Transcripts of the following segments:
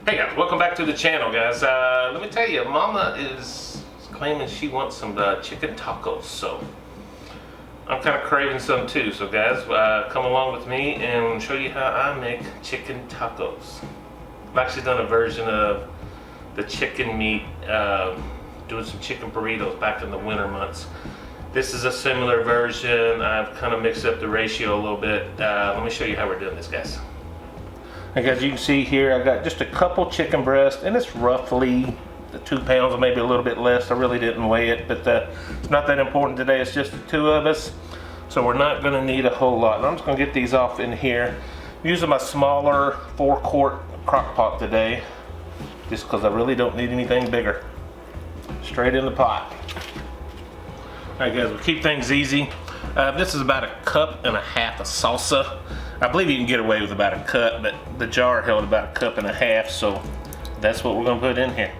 Hey guys, welcome back to the channel, guys. Let me tell you, Mama is claiming she wants some chicken tacos, so I'm kind of craving some too. So guys, come along with me and show you how I make chicken tacos. I've actually done a version of the chicken meat, doing some chicken burritos back in the winter months. This is a similar version. I've kind of mixed up the ratio a little bit. Let me show you how we're doing this, guys. And as you can see here, I got just a couple chicken breasts, and it's roughly 2 pounds or maybe a little bit less. I really didn't weigh it, but it's not that important today. It's just the two of us, so we're not going to need a whole lot. And I'm just going to get these off in here. I'm using my smaller 4-quart crock pot today, just because I really don't need anything bigger. Straight in the pot. All right, guys, we'll keep things easy. This is about 1.5 cups of salsa. I believe you can get away with about 1 cup, but the jar held about 1.5 cups, so that's what we're going to put in here.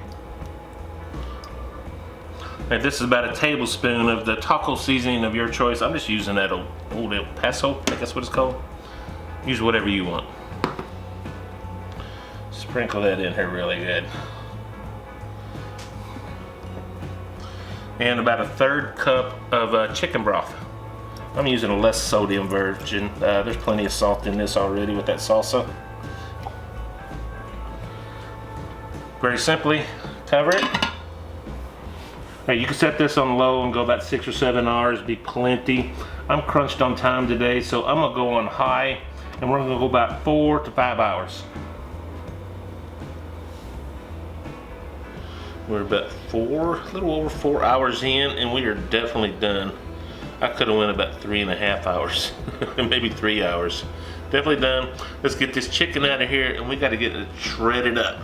And this is about 1 tablespoon of the taco seasoning of your choice. I'm just using that old El Paso, I think that's what it's called. Use whatever you want. Sprinkle that in here really good. And about 1/3 cup of chicken broth. I'm using a less sodium version. There's plenty of salt in this already with that salsa. Very simply, cover it. Now you can set this on low and go about 6 or 7 hours, be plenty. I'm crunched on time today, so I'm gonna go on high, and we're gonna go about 4 to 5 hours. We're about a little over 4 hours in, and we are definitely done. I could have went about 3.5 hours, maybe 3 hours. Definitely done. Let's get this chicken out of here, and we got to get it shredded up.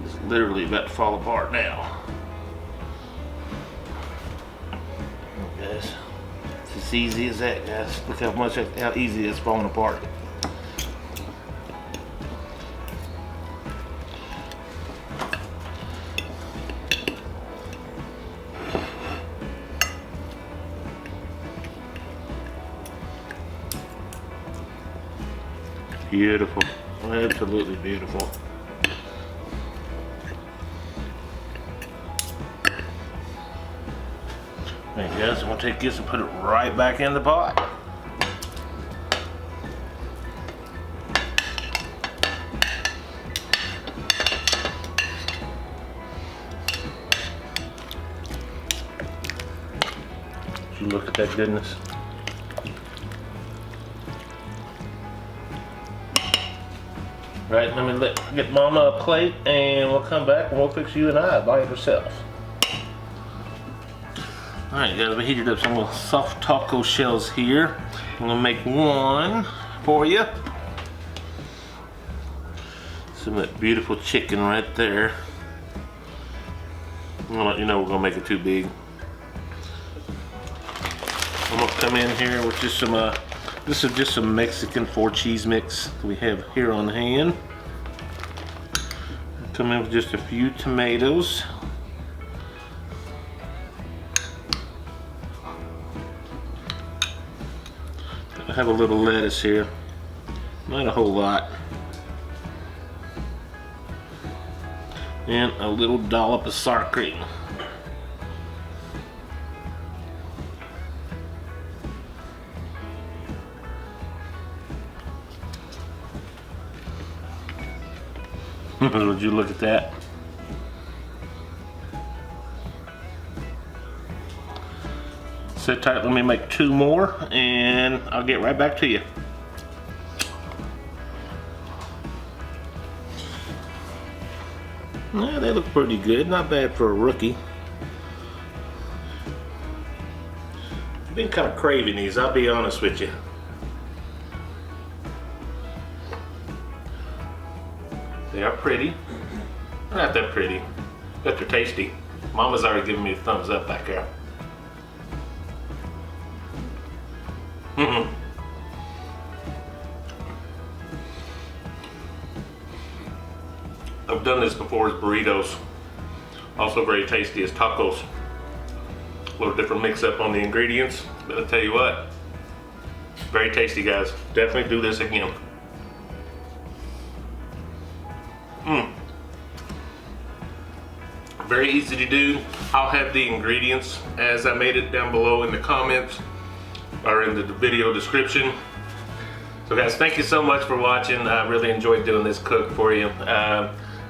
It's literally about to fall apart now. Guys. It's as easy as that, guys. Look how easy it's falling apart. Beautiful, absolutely beautiful. Alright guys, I'm going to take this and put it right back in the pot. You look at that goodness. Right, let me get Mama a plate, and we'll come back and we'll fix you and I by yourself. Alright guys, we heated up some little soft taco shells here. I'm gonna make one for you. Some of that beautiful chicken right there. I'm gonna let you know we're gonna make it too big. I'm gonna come in here with just some, this is just some Mexican 4-cheese mix that we have here on hand. Come in with just a few tomatoes. I have a little lettuce here, not a whole lot, and a little dollop of sour cream. Would you look at that? Sit tight, let me make 2 more, and I'll get right back to you. Yeah, they look pretty good, not bad for a rookie. I've been kind of craving these, I'll be honest with you. They are pretty. They're not that pretty, but they're tasty. Mama's already giving me a thumbs up back there. I've done this before as burritos. Also very tasty as tacos. A little different mix up on the ingredients, but I'll tell you what, very tasty, guys. Definitely do this again. Very easy to do. I'll have the ingredients as I made it down below in the comments or in the video description. So guys, thank you so much for watching. I really enjoyed doing this cook for you.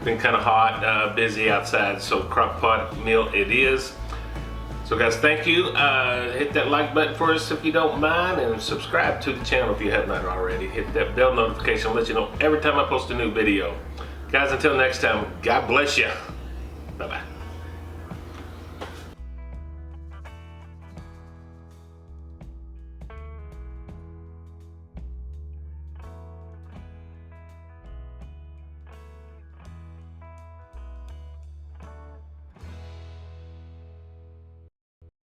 Been kind of hot, busy outside, so crock pot meal it is. So guys, thank you. Hit that like button for us if you don't mind, and subscribe to the channel if you have not already. Hit that bell notification, let you know every time I post a new video. Guys, until next time, God bless you. Bye-bye.